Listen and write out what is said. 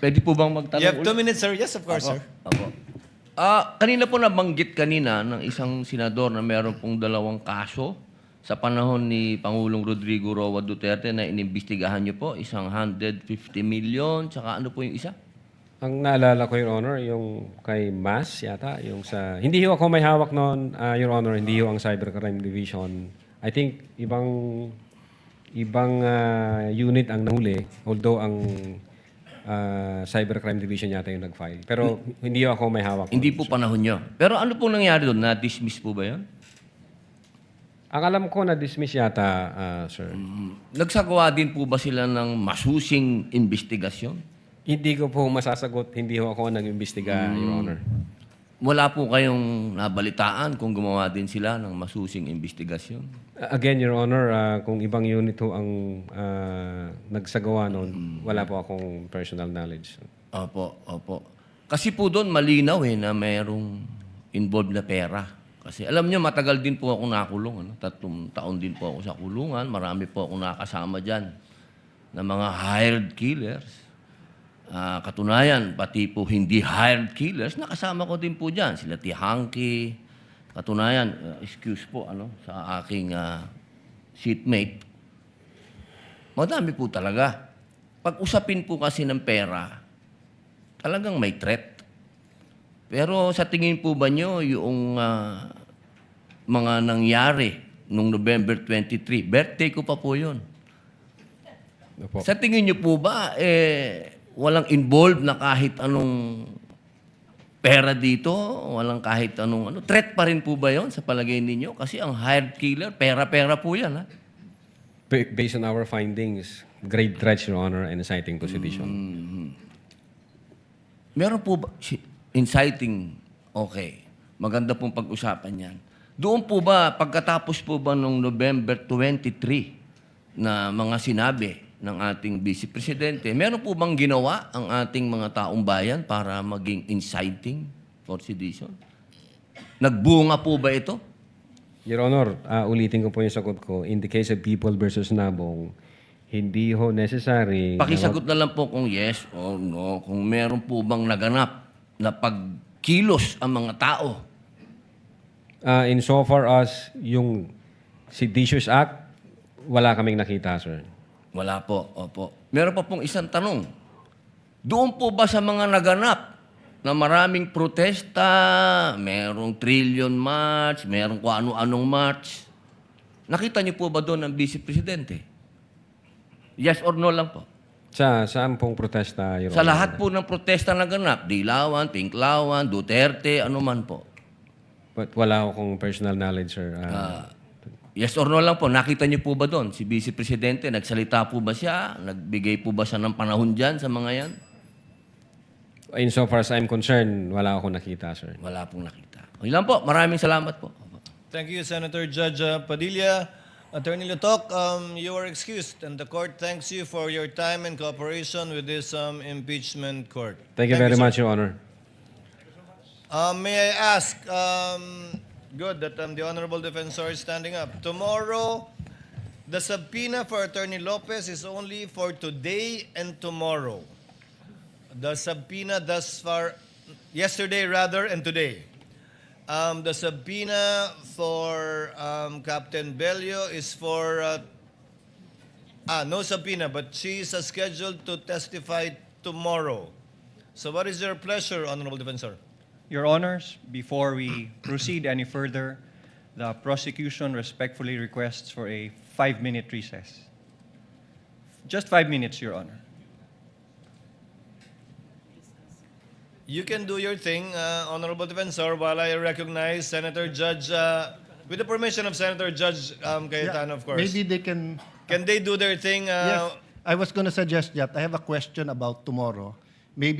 Pwede po bang magtanong You have 2 ulit? minutes, sir. Yes, of course, sir. Opo. Kanina po nabanggit kanina ng isang senador na meron pong 2 kaso sa panahon ni Pangulong Rodrigo Roa Duterte na inimbestigahan niyo po, isang 150 million, tsaka ano po yung isa? Ang naalala ko, Your Honor, yung kay Mas yata, yung sa... Hindi ho ako may hawak noon, Your Honor, hindi ho ang Cybercrime Division. I think ibang unit ang nahuli, although ang Cybercrime Division yata yung nag-file. Pero hindi ho ako may hawak. Hindi po panahon niyo. Pero ano po nangyari doon? Na-dismiss po ba yun? Ang alam ko na-dismiss yata, sir. Nagsagawa din po ba sila ng masusing investigasyon? Hindi ko po masasagot, hindi ho ako nag-imbestiga, Your Honor. Wala po kayong nabalitaan kung gumawa din sila ng masusing investigasyon? Again, Your Honor, kung ibang unit ho ang nagsagawa noon, wala po akong personal knowledge. Opo, opo. Kasi po doon malinaw na mayroong involved na pera. Kasi alam niyo, matagal din po ako nakulong. 3 taon din po ako sa kulungan. Marami po ako nakasama dyan na mga hired killers. Katunayan, pati po hindi hired killers, nakasama ko din po dyan. Sila Tihanki. Katunayan, excuse po sa aking seatmate. Madami po talaga. Pag usapin po kasi ng pera, talagang may threat. Pero sa tingin po ba nyo, yung mga nangyari nung November 23, birthday ko pa po yun. Opo. Sa tingin nyo po ba, walang involved na kahit anong pera dito, walang kahit anong threat pa rin po ba yon sa palagay ninyo? Kasi ang hired killer, pera-pera po yan, ha? Based on our findings, grave threats, Your Honor, and inciting to sedition. Meron po ba, inciting, okay. Maganda pong pag-usapan yan. Doon po ba, pagkatapos po ba nung November 23 na mga sinabi ng ating Vice Presidente, meron po bang ginawa ang ating mga taong bayan para maging inciting for sedition? Nagbunga po ba ito? Your Honor, ulitin ko po yung sagot ko. In the case of People versus Nabong, hindi ho necessary... Pakisagot na lang po kung yes or no, kung meron po bang naganap na pagkilos ang mga tao. Insofar as yung Seditious Act, wala kaming nakita, sir. Wala po, opo. Meron pa pong isang tanong. Doon po ba sa mga naganap na maraming protesta, merong trillion march, merong kung ano-anong march, nakita niyo po ba doon ang Vice Presidente? Yes or no lang po. Saan pong protesta, Your Sa Honor? lahat po ng protesta na ganap, Dilawan, Tinklawan, Duterte, ano man po. But wala akong personal knowledge, sir. Yes or no lang po, nakita niyo po ba doon? Si Vice Presidente, nagsalita po ba siya? Nagbigay po ba siya ng panahon dyan sa mga yan? Insofar as I'm concerned, wala akong nakita, sir. Wala pong nakita. Okay lang po, maraming salamat po. Thank you, Senator Judge Padilla. Attorney Lutok, you are excused, and the court thanks you for your time and cooperation with this impeachment court. Thank you very sir. much, Your Honor. May I ask, good that the Honorable Defensor is standing up. Tomorrow, the subpoena for Attorney Lopez is only for today and tomorrow. The subpoena thus far, yesterday rather, and today. The subpoena for Captain Bello is for, no subpoena, but she is scheduled to testify tomorrow. So what is your pleasure, Honorable Defensor? Your Honors, before we proceed any further, the prosecution respectfully requests for a 5-minute recess. Just 5 minutes, Your Honor. You can do your thing, Honorable Defensor, while I recognize Senator Judge, with the permission of Senator Judge Cayetano, of course. Maybe they can... Can they do their thing? Yes, I was going to suggest that. I have a question about tomorrow. Maybe